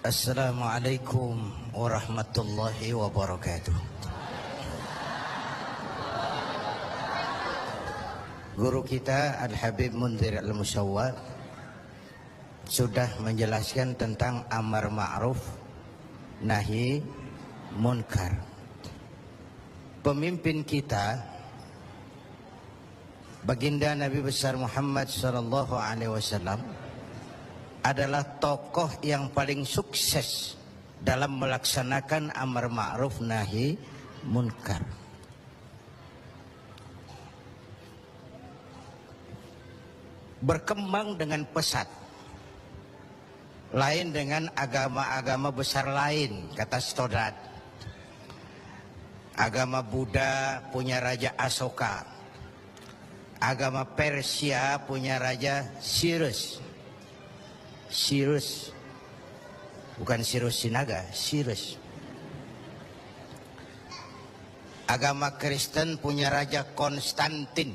Assalamualaikum warahmatullahi wabarakatuh. Guru kita Al-Habib Munzir Al-Musawwar sudah menjelaskan tentang amar ma'ruf nahi munkar. Pemimpin kita baginda Nabi besar Muhammad sallallahu alaihi wasallam adalah tokoh yang paling sukses dalam melaksanakan amar ma'ruf nahi munkar. Berkembang dengan pesat, lain dengan agama-agama besar lain, kata Stoddard. Agama Buddha punya Raja Asoka, agama Persia punya Raja Cyrus, bukan Cyrus Sinaga, Cyrus. Agama Kristen punya Raja Konstantin.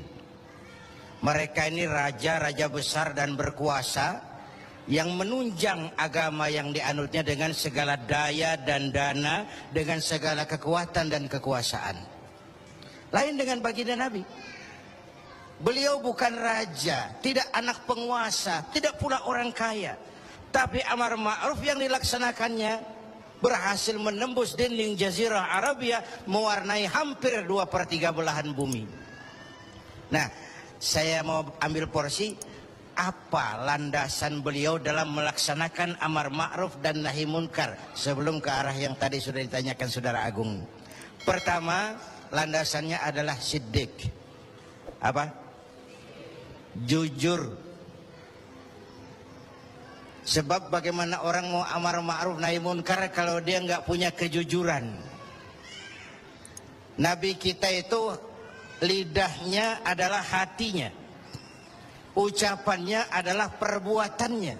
Mereka ini raja-raja besar dan berkuasa yang menunjang agama yang dianutnya dengan segala daya dan dana, dengan segala kekuatan dan kekuasaan. Lain dengan baginda Nabi. Beliau bukan raja, tidak anak penguasa, tidak pula orang kaya. Tapi amar ma'ruf yang dilaksanakannya berhasil menembus dinding Jazirah Arabia, mewarnai hampir 2/3 belahan bumi. Nah, saya mau ambil porsi apa landasan beliau dalam melaksanakan amar ma'ruf dan nahi munkar sebelum ke arah yang tadi sudah ditanyakan Saudara Agung. Pertama, landasannya adalah siddiq. Apa? Jujur. Sebab bagaimana orang mau amar ma'ruf nahi munkar kalau dia nggak punya kejujuran. Nabi kita itu lidahnya adalah hatinya, ucapannya adalah perbuatannya,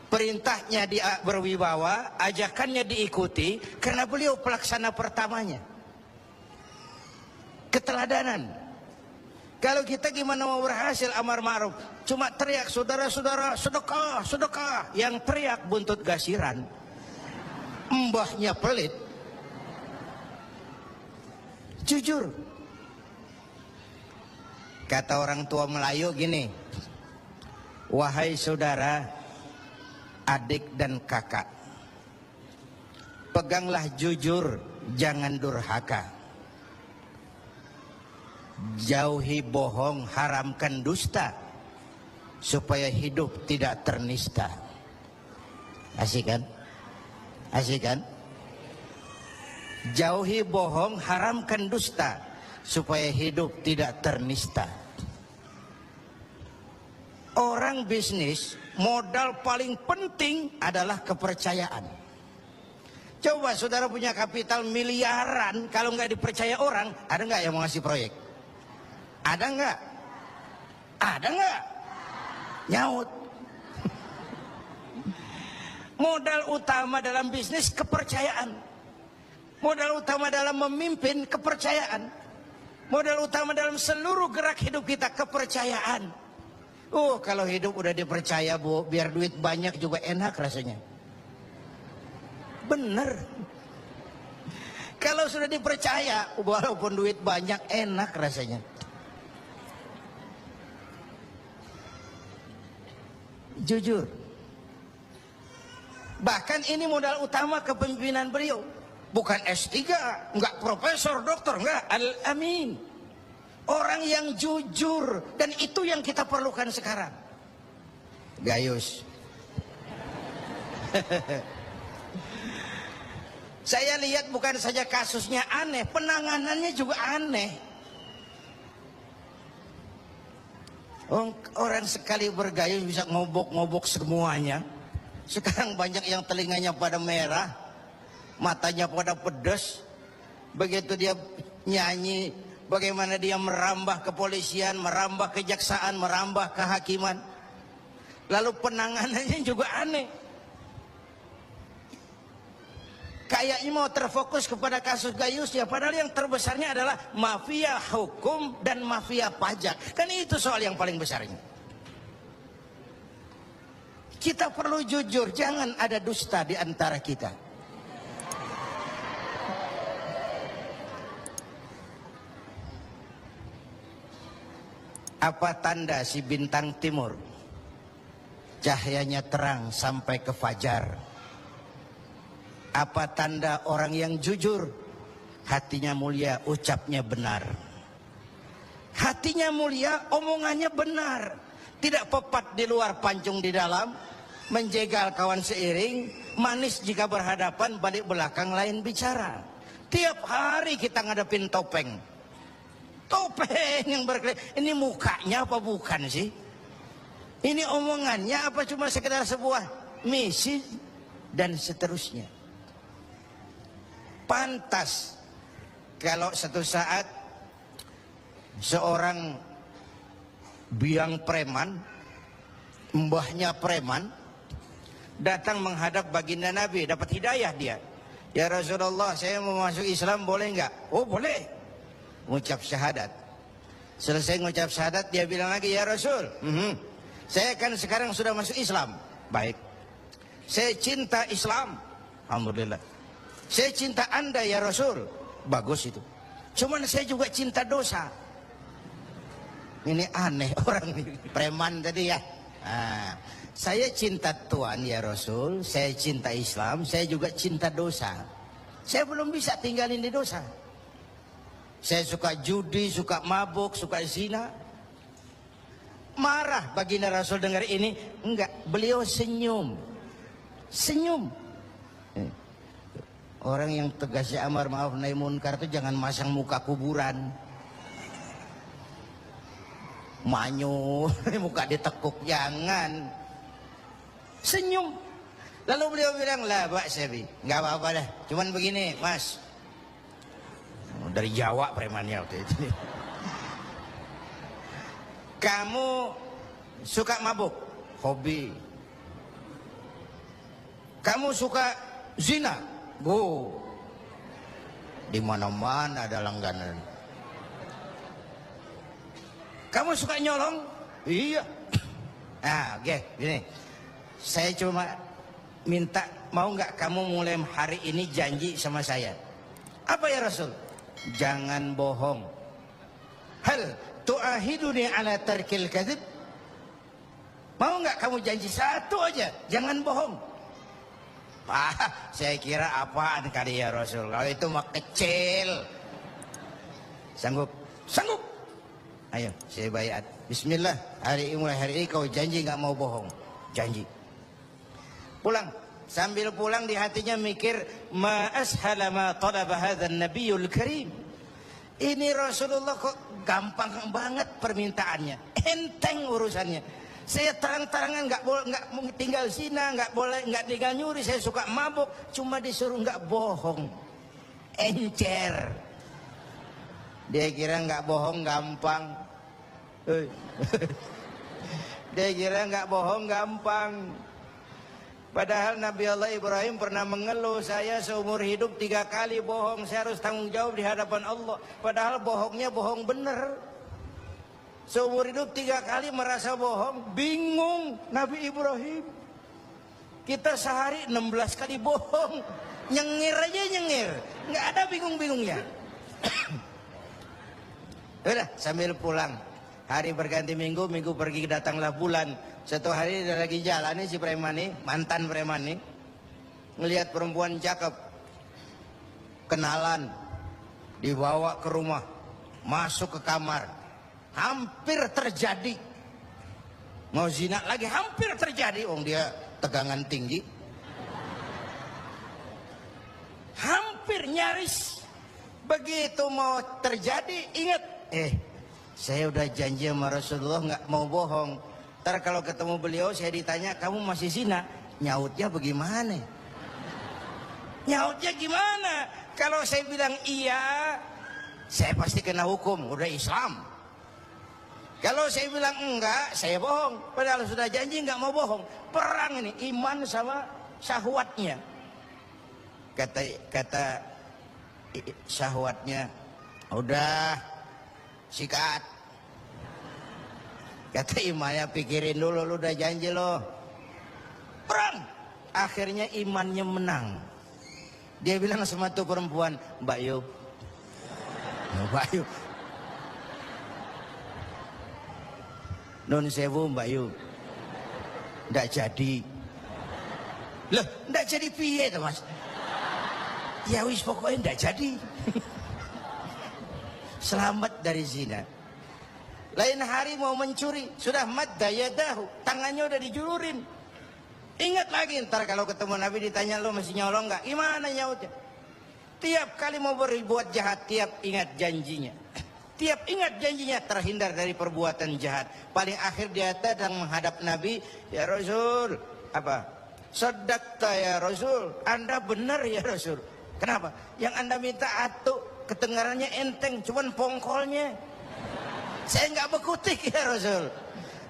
perintahnya dia berwibawa, ajakannya diikuti karena beliau pelaksana pertamanya. Keteladanan. Kalau kita gimana mau berhasil amar ma'ruf? Cuma teriak, saudara-saudara, sedekah, sedekah. Yang teriak buntut gasiran. Mbahnya pelit. Jujur. Kata orang tua Melayu gini. Wahai saudara, adik dan kakak, peganglah jujur, jangan durhaka. Jauhi bohong, haramkan dusta, supaya hidup tidak ternista. Asik kan? Asik kan? Jauhi bohong, haramkan dusta, supaya hidup tidak ternista. Orang bisnis, modal paling penting adalah kepercayaan. Coba saudara punya kapital miliaran, kalau nggak dipercaya orang, ada nggak yang mau ngasih proyek? Ada nggak? Ada nggak? Nyaut. Modal utama dalam bisnis kepercayaan. Modal utama dalam memimpin kepercayaan. Modal utama dalam seluruh gerak hidup kita kepercayaan. Kalau hidup udah dipercaya, Bu, biar duit banyak juga enak rasanya. Bener. Kalau sudah dipercaya, walaupun duit banyak enak rasanya. Jujur. Bahkan ini modal utama kepemimpinan beliau. Bukan S3, enggak profesor, doktor, enggak. Al-Amin. Orang yang jujur. Dan itu yang kita perlukan sekarang. Gayus. Saya lihat bukan saja kasusnya aneh, penanganannya juga aneh. Orang sekali bergayus bisa ngobok-ngobok semuanya. Sekarang banyak yang telinganya pada merah, matanya pada pedas. Begitu dia nyanyi, bagaimana dia merambah kepolisian, merambah kejaksaan, merambah kehakiman. Lalu penanganannya juga aneh. Kayaknya mau terfokus kepada kasus Gayusnya, padahal yang terbesarnya adalah mafia hukum dan mafia pajak. Kan itu soal yang paling besarnya. Kita perlu jujur, jangan ada dusta di antara kita. Apa tanda si bintang timur cahayanya terang sampai ke fajar? Apa tanda orang yang jujur? Hatinya mulia, ucapnya benar. Hatinya mulia, omongannya benar. Tidak pepat di luar, pancung di dalam. Menjegal kawan seiring, manis jika berhadapan, balik belakang lain bicara. Tiap hari kita ngadepin topeng. Topeng yang berkelip. Ini mukanya apa bukan sih? Ini omongannya apa cuma sekedar sebuah misi dan seterusnya. Pantas kalau satu saat seorang biang preman, mbahnya preman, datang menghadap baginda Nabi, dapat hidayah dia. Ya Rasulullah, saya mau masuk Islam, boleh enggak? Oh boleh. Ngucap syahadat. Selesai ngucap syahadat, dia bilang lagi, ya Rasul, saya kan sekarang sudah masuk Islam. Baik. Saya cinta Islam. Alhamdulillah. Saya cinta Anda ya Rasul. Bagus itu. Cuman saya juga cinta dosa. Ini aneh orang preman tadi ya. Saya cinta Tuhan ya Rasul, saya cinta Islam, saya juga cinta dosa. Saya belum bisa tinggalin di dosa. Saya suka judi, suka mabuk, suka zina. Marah baginda Rasul dengar ini? Enggak, beliau senyum. Senyum. Orang yang tegasnya amar ma'ruf nahi munkar itu jangan masang muka kuburan. Manyun, muka ditekuk, jangan. Senyum. Lalu beliau bilang, lah Pak Sebi, nggak apa-apa dah. Cuman begini, Mas. Dari Jawa premannya waktu itu. Kamu suka mabuk, hobi. Kamu suka zina, di mana-mana ada langganan. Kamu suka nyolong, iya. Oke, gini. Saya cuma minta, mau nggak kamu mulai hari ini janji sama saya? Apa ya Rasul? Jangan bohong. Hal tu'ahiduni ala tarkil kadzib? Mau nggak kamu janji satu aja, jangan bohong? Saya kira apaan kali ya Rasul? Kalau itu mah kecil. Sanggup? Sanggup. Ayo, saya bayat. Bismillah, mulai hari ini kau janji nggak mau bohong. Janji. Pulang, sambil pulang di hatinya mikir, ma ashala ma talaba hadzal nabiyul karim. Ini Rasulullah kok gampang banget permintaannya, enteng urusannya. Saya terang-terangan nggak tinggal zina, nggak tinggal nyuri, saya suka mabuk, cuma disuruh nggak bohong. Encer. Dia kira nggak bohong gampang. Dia kira nggak bohong gampang. Padahal Nabi Allah Ibrahim pernah mengeluh, saya seumur hidup 3 kali bohong, saya harus tanggung jawab di hadapan Allah. Padahal bohongnya bohong bener. Seumur hidup 3 kali merasa bohong, bingung Nabi Ibrahim. Kita sehari 16 kali bohong, nyengir aja nyengir, nggak ada bingung-bingungnya. Udah, sambil pulang, hari berganti minggu, minggu pergi, datanglah bulan. Satu hari dia lagi jalan nih si preman nih, mantan preman nih, ngelihat perempuan cakep, kenalan, dibawa ke rumah, masuk ke kamar, hampir terjadi, mau zina lagi, hampir terjadi, dia tegangan tinggi, hampir nyaris. Begitu mau terjadi, ingat, saya udah janji sama Rasulullah nggak mau bohong. Ntar kalau ketemu beliau saya ditanya, kamu masih zina? Nyautnya bagaimana? Nyautnya gimana? Kalau saya bilang iya, saya pasti kena hukum, udah Islam. Kalau saya bilang enggak, saya bohong. Padahal sudah janji nggak mau bohong. Perang ini, iman sama syahwatnya. Kata syahwatnya, udah sikat. Kata imannya, pikirin dulu, lu udah janji lo. perang. Akhirnya imannya menang. Dia bilang sama tuh perempuan, Mbak Yu, Mbak Yu, non sewu Mbak Yu, ndak jadi. Loh, ndak jadi piye tuh Mas? Ya wis pokoknya ndak jadi. Selamat dari zina. Lain hari mau mencuri, sudah madda yadahu, tangannya udah dijulurin. Ingat lagi ntar kalau ketemu Nabi ditanya, lo masih nyolong nggak? Gimana nyautnya? Tiap kali mau berbuat jahat, tiap ingat janjinya. Tiap ingat janjinya terhindar dari perbuatan jahat. Paling akhir dia datang menghadap Nabi, ya Rasul, apa? Sadaqta ya Rasul, Anda benar ya Rasul. Kenapa? Yang Anda minta atuk, kedengarannya enteng, cuman pongkolnya. Saya nggak bekutik ya Rasul.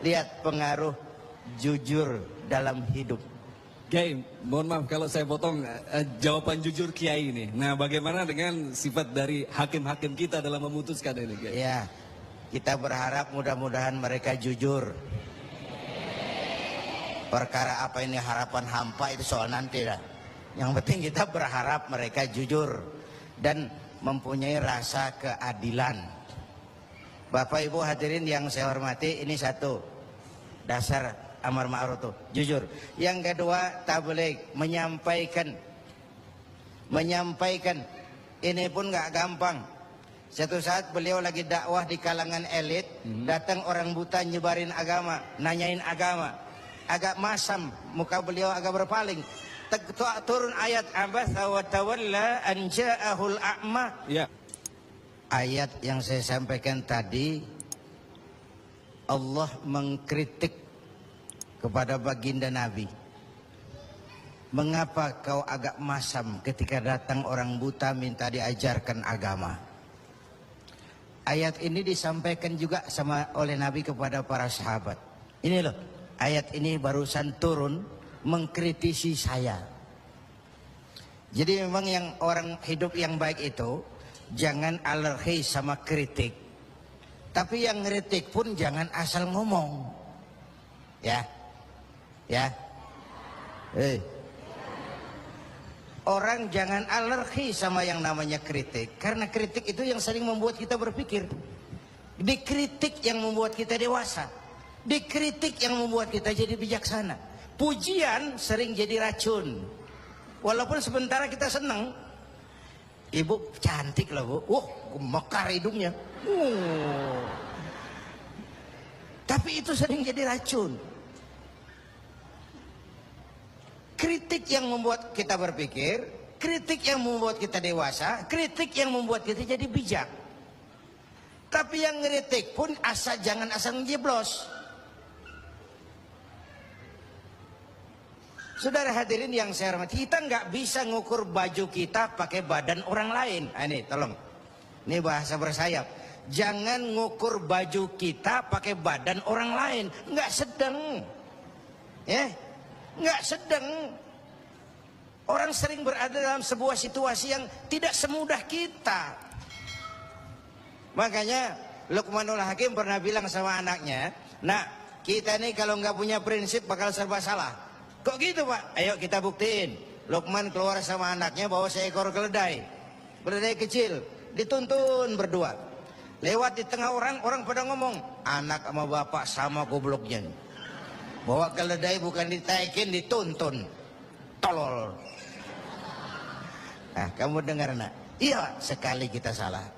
Lihat pengaruh jujur dalam hidup. Kiai, mohon maaf kalau saya potong jawaban jujur Kiai ini. Nah, bagaimana dengan sifat dari hakim-hakim kita dalam memutuskan ini, Kiai? Ya, kita berharap mudah-mudahan mereka jujur. Perkara apa ini harapan hampa itu soal nanti lah. Yang penting kita berharap mereka jujur dan mempunyai rasa keadilan. Bapak Ibu hadirin yang saya hormati, ini satu dasar amar ma'ruf tuh, jujur. Yang kedua, tabligh, menyampaikan. Ini pun nggak gampang. Satu saat beliau lagi dakwah di kalangan elit, datang orang buta nyebarin agama, nanyain agama. Agak masam, muka beliau agak berpaling. Turun ayat abasa wa tawalla an ja'ahul a'ma. Ya. Ayat yang saya sampaikan tadi, Allah mengkritik kepada baginda Nabi. Mengapa kau agak masam ketika datang orang buta minta diajarkan agama? Ayat ini disampaikan juga oleh Nabi kepada para sahabat. Ini loh, ayat ini barusan turun mengkritisi saya. Jadi memang yang orang hidup yang baik itu jangan alergi sama kritik. Tapi yang kritik pun jangan asal ngomong. Ya. Orang jangan alergi sama yang namanya kritik. Karena kritik itu yang sering membuat kita berpikir. Dikritik yang membuat kita dewasa. Dikritik yang membuat kita jadi bijaksana. Pujian sering jadi racun. Walaupun sementara kita senang. Ibu cantik lah Bu. Mekar hidungnya. Tapi itu sering jadi racun. Kritik yang membuat kita berpikir, kritik yang membuat kita dewasa, kritik yang membuat kita jadi bijak. Tapi yang ngeritik pun jangan asal ngejeblos. Saudara hadirin yang saya hormati, kita nggak bisa ngukur baju kita pakai badan orang lain. Ini tolong, ini bahasa bersayap. Jangan ngukur baju kita pakai badan orang lain. Nggak sedang, ya, nggak sedang. Orang sering berada dalam sebuah situasi yang tidak semudah kita. Makanya Luqmanul Hakim pernah bilang sama anaknya, "Nak, kita nih kalau nggak punya prinsip bakal serba salah." Kok gitu Pak? Ayo kita buktiin. Luqman keluar sama anaknya bawa seekor keledai. Keledai kecil. Dituntun berdua. Lewat di tengah orang pada ngomong, anak sama bapak sama gobloknya. Bawa keledai bukan ditaikin, dituntun. Tolol. Nah kamu dengar nak? Iya, sekali kita salah.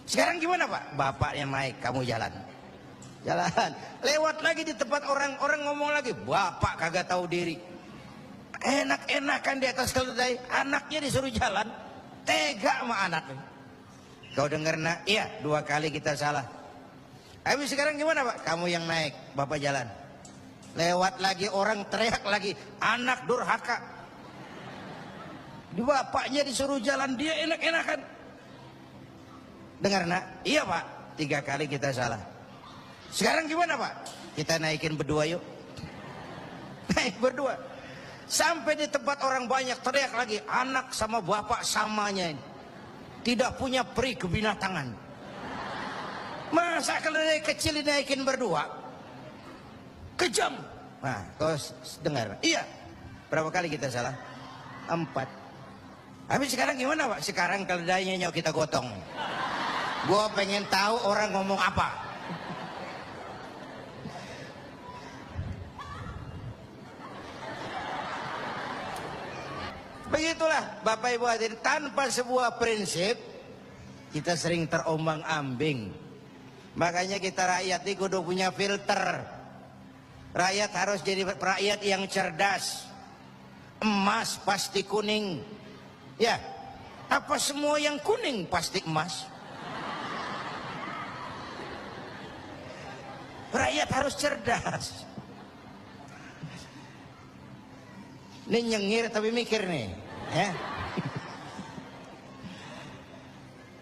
Sekarang gimana Pak? Bapak yang naik, kamu jalan. Jalan, lewat lagi di tempat orang ngomong lagi, bapak kagak tahu diri. Enak-enakan di atas keledai, anaknya disuruh jalan, tega sama anaknya. Kau dengar nak? Iya, 2 kali kita salah. Habis sekarang gimana Pak? Kamu yang naik, bapak jalan. Lewat lagi orang teriak lagi, anak durhaka. Di bapaknya disuruh jalan, dia enak-enakan. Dengar nak? Iya Pak, 3 kali kita salah. Sekarang gimana Pak? Kita naikin berdua yuk. Naik berdua. Sampai di tempat orang banyak teriak lagi, anak sama bapak samanya ini. Tidak punya peri kebinatangan. Masa keledai kecil dinaikin berdua? Kejam. Nah, kau dengar. Iya. Berapa kali kita salah? 4. Tapi sekarang gimana Pak? Sekarang keledainya nyok kita gotong. Gua pengen tahu orang ngomong apa. Begitulah Bapak Ibu hadirin, tanpa sebuah prinsip kita sering terombang-ambing. Makanya kita rakyat ini kudu punya filter. Rakyat harus jadi rakyat yang cerdas. Emas pasti kuning. Ya, apa semua yang kuning pasti emas? Rakyat harus cerdas. Ini nyengir tapi mikir nih, ya.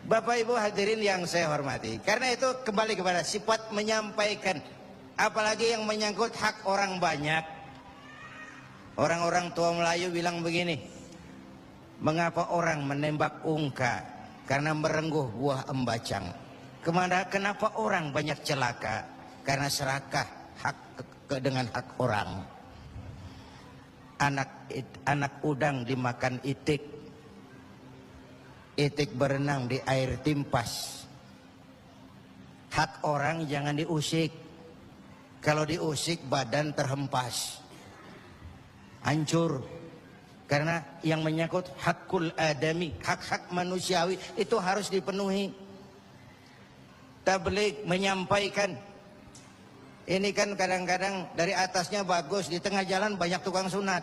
Bapak Ibu hadirin yang saya hormati, karena itu kembali kepada sifat menyampaikan, apalagi yang menyangkut hak orang banyak. Orang-orang tua Melayu bilang begini, mengapa orang menembak ungka? Karena merengguh buah embacang. Kenapa orang banyak celaka? Karena serakah dengan hak orang. Anak udang dimakan itik, itik berenang di air timpas. Hak orang jangan diusik. Kalau diusik badan terhempas, hancur. Karena yang menyangkut hakul adami, hak-hak manusiawi itu harus dipenuhi. Tabligh menyampaikan. Ini kan kadang-kadang dari atasnya bagus, di tengah jalan banyak tukang sunat.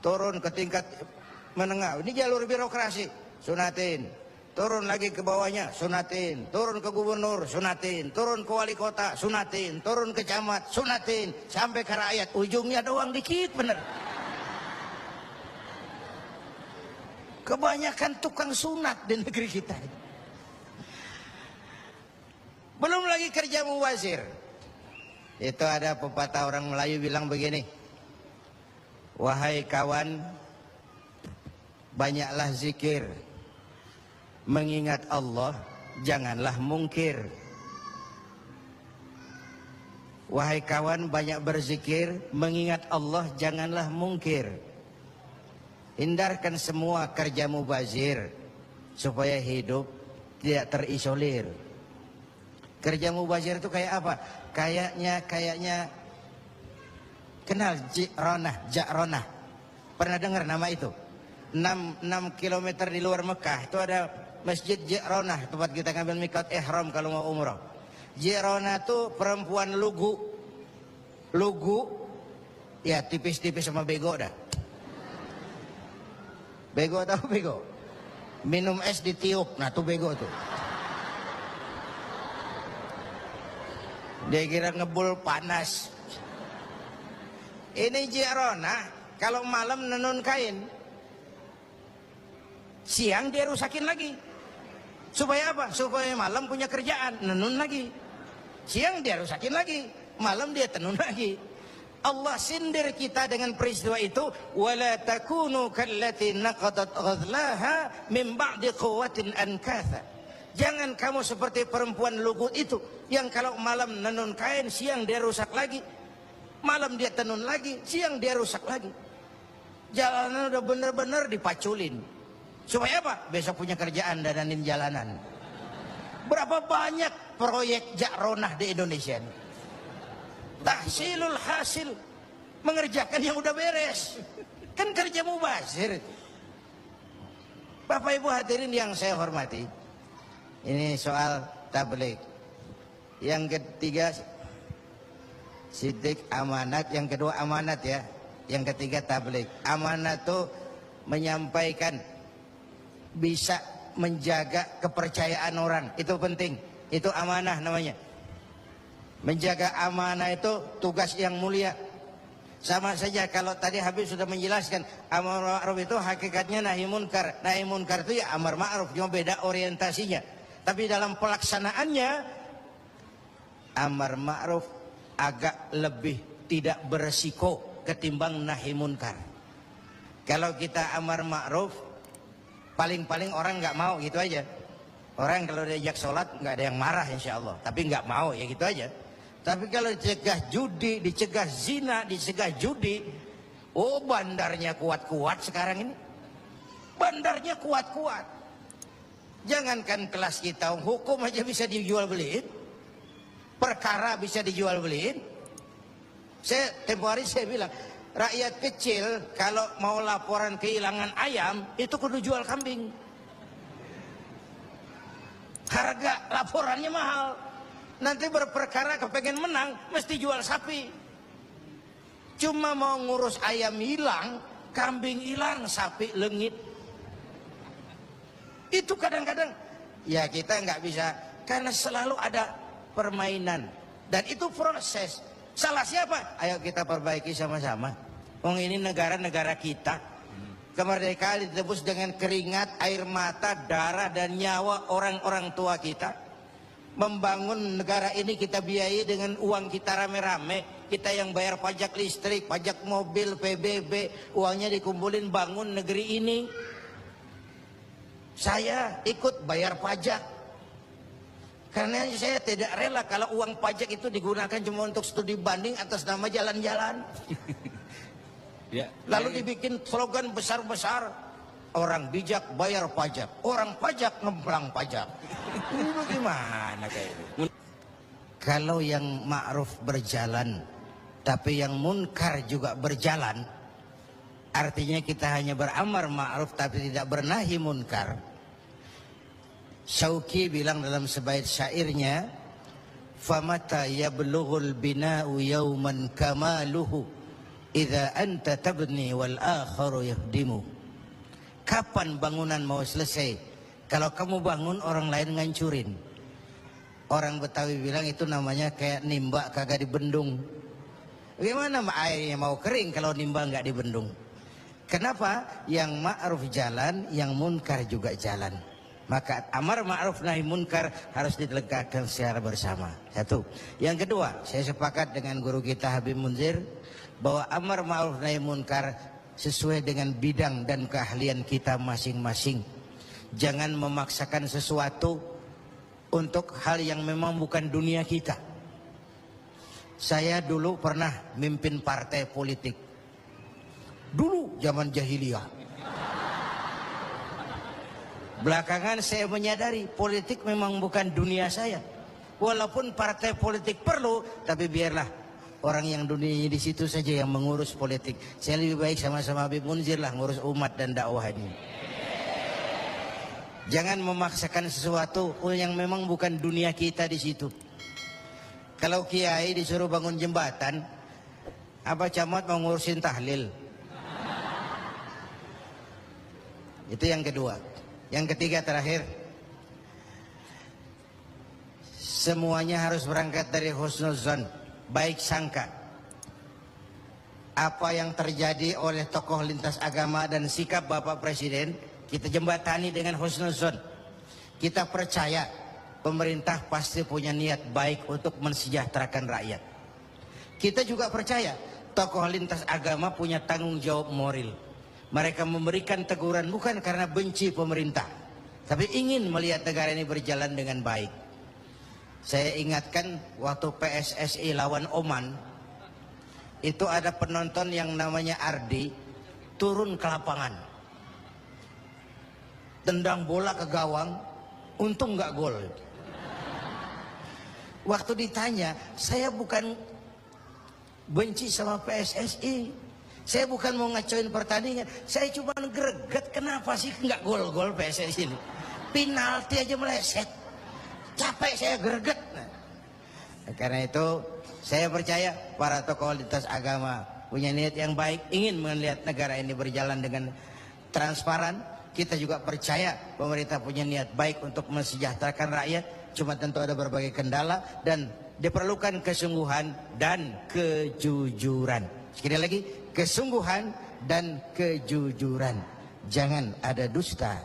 Turun ke tingkat menengah, ini jalur birokrasi, sunatin. Turun lagi ke bawahnya, sunatin. Turun ke gubernur, sunatin. Turun ke wali kota, sunatin. Turun ke camat, sunatin. Sampai ke rakyat, ujungnya doang dikit bener. Kebanyakan tukang sunat di negeri kita. Belum lagi kerja mubazir. Itu ada pepatah orang Melayu bilang begini, wahai kawan, banyaklah zikir, mengingat Allah, janganlah mungkir. Wahai kawan, banyak berzikir, mengingat Allah, janganlah mungkir. Hindarkan semua kerja mubazir supaya hidup tidak terisolir. Kerja mubazir itu kayak apa? Kayaknya kenal Ja'ronah. Pernah dengar nama itu? 6 kilometer di luar Mekah itu ada Masjid Ja'ronah, tempat kita ngambil miqat ihram kalau mau umrah. Ja'ronah itu perempuan lugu. Ya tipis-tipis sama bego dah. Bego tahu bego? Minum es ditiup, nah tuh bego tuh. Dia kira ngebul panas. Ini Ja'ronah kalau malam nenun kain, siang dia rusakin lagi. Supaya apa? Supaya malam punya kerjaan, nenun lagi. Siang dia rusakin lagi, malam dia tenun lagi. Allah sindir kita dengan peristiwa itu, wala takunu kallati naqadat ghadlaha min ba'di quwwatin ankatha. Jangan kamu seperti perempuan lugu itu yang kalau malam nenun kain, siang dia rusak lagi. Malam dia tenun lagi, siang dia rusak lagi. Jalanan udah bener-bener dipaculin. Supaya apa? Besok punya kerjaan dananin jalanan. Berapa banyak proyek Ja'ronah di Indonesia ini? Tahsilul hasil, mengerjakan yang udah beres. Kan kerja mubazir. Bapak Ibu hadirin yang saya hormati, ini soal tabligh. Yang ketiga sidik amanat, yang kedua amanat ya. Yang ketiga tabligh. Amanat itu menyampaikan, bisa menjaga kepercayaan orang, itu penting. Itu amanah namanya. Menjaga amanah itu tugas yang mulia. Sama saja kalau tadi Habib sudah menjelaskan, amar ma'ruf itu hakikatnya nahi munkar. Nahi munkar itu ya amar ma'ruf, cuma beda orientasinya. Tapi dalam pelaksanaannya amar ma'ruf agak lebih tidak beresiko ketimbang nahi munkar. Kalau kita amar ma'ruf, paling-paling orang nggak mau gitu aja. Orang kalau diajak sholat nggak ada yang marah insya Allah, tapi nggak mau ya gitu aja. Tapi kalau dicegah judi, dicegah zina, dicegah judi, oh bandarnya kuat-kuat sekarang ini. Bandarnya kuat-kuat. Jangankan kelas kita, hukum aja bisa dijual beliin. Perkara bisa dijual beliin. Saya tempo hari saya bilang, rakyat kecil kalau mau laporan kehilangan ayam, itu kudu jual kambing. Harga laporannya mahal. Nanti berperkara kepengen menang, mesti jual sapi. Cuma mau ngurus ayam hilang, kambing hilang, sapi lengit. Itu kadang-kadang, ya kita nggak bisa, karena selalu ada permainan. Dan itu proses. Salah siapa? Ayo kita perbaiki sama-sama. Ini negara-negara kita. Kemerdekaan ditebus dengan keringat, air mata, darah, dan nyawa orang-orang tua kita. Membangun negara ini kita biayai dengan uang kita rame-rame. Kita yang bayar pajak listrik, pajak mobil, PBB, uangnya dikumpulin bangun negeri ini. Saya ikut bayar pajak. Karena saya tidak rela kalau uang pajak itu digunakan cuma untuk studi banding atas nama jalan-jalan. Ya. Lalu dibikin slogan besar-besar, orang bijak bayar pajak, orang pajak ngemplang pajak. Ini bagaimana kayak itu? Kalau yang ma'ruf berjalan, tapi yang munkar juga berjalan, artinya kita hanya beramar ma'ruf tapi tidak bernahi munkar. Syauqi bilang dalam sebaik syairnya, famata yablughul bina'u yawman kamaluhu idza anta tabni wal akharu yahdimu. Kapan bangunan mau selesai? Kalau kamu bangun orang lain ngancurin. Orang Betawi bilang itu namanya kayak nimba kagak dibendung. Bagaimana airnya mau kering kalau nimba nggak dibendung? Kenapa? Yang ma'ruf jalan, yang munkar juga jalan. Maka amar ma'ruf nahi munkar harus ditegakkan secara bersama. Satu. Yang kedua, saya sepakat dengan guru kita Habib Munzir bahwa amar ma'ruf nahi munkar sesuai dengan bidang dan keahlian kita masing-masing. Jangan memaksakan sesuatu untuk hal yang memang bukan dunia kita. Saya dulu pernah mimpin partai politik. Dulu zaman jahiliyah. Belakangan saya menyadari politik memang bukan dunia saya. Walaupun partai politik perlu, tapi biarlah orang yang dunianya di situ saja yang mengurus politik. Saya lebih baik sama-sama Habib Munzir lah ngurus umat dan dakwah ini. Jangan memaksakan sesuatu yang memang bukan dunia kita di situ. Kalau kiai disuruh bangun jembatan, apa camat mau ngurusin tahlil? Itu yang kedua. Yang ketiga terakhir, semuanya harus berangkat dari husnuzon, baik sangka. Apa yang terjadi oleh tokoh lintas agama dan sikap Bapak Presiden, kita jembatani dengan husnuzon. Kita percaya pemerintah pasti punya niat baik untuk mensejahterakan rakyat. Kita juga percaya tokoh lintas agama punya tanggung jawab moral. Mereka memberikan teguran bukan karena benci pemerintah, tapi ingin melihat negara ini berjalan dengan baik. Saya ingatkan waktu PSSI lawan Oman, itu ada penonton yang namanya Ardi turun ke lapangan, tendang bola ke gawang, untung nggak gol. Waktu ditanya, saya bukan benci sama PSSI, saya bukan mau ngacoin pertandingan, saya cuma greget kenapa sih nggak gol-gol PSSI ini, penalti aja meleset, capek saya greget. Nah, karena itu saya percaya para tokoh lintas agama punya niat yang baik, ingin melihat negara ini berjalan dengan transparan. Kita juga percaya pemerintah punya niat baik untuk mensejahterakan rakyat. Cuma tentu ada berbagai kendala dan diperlukan kesungguhan dan kejujuran. Sekali lagi, kesungguhan dan kejujuran. Jangan ada dusta,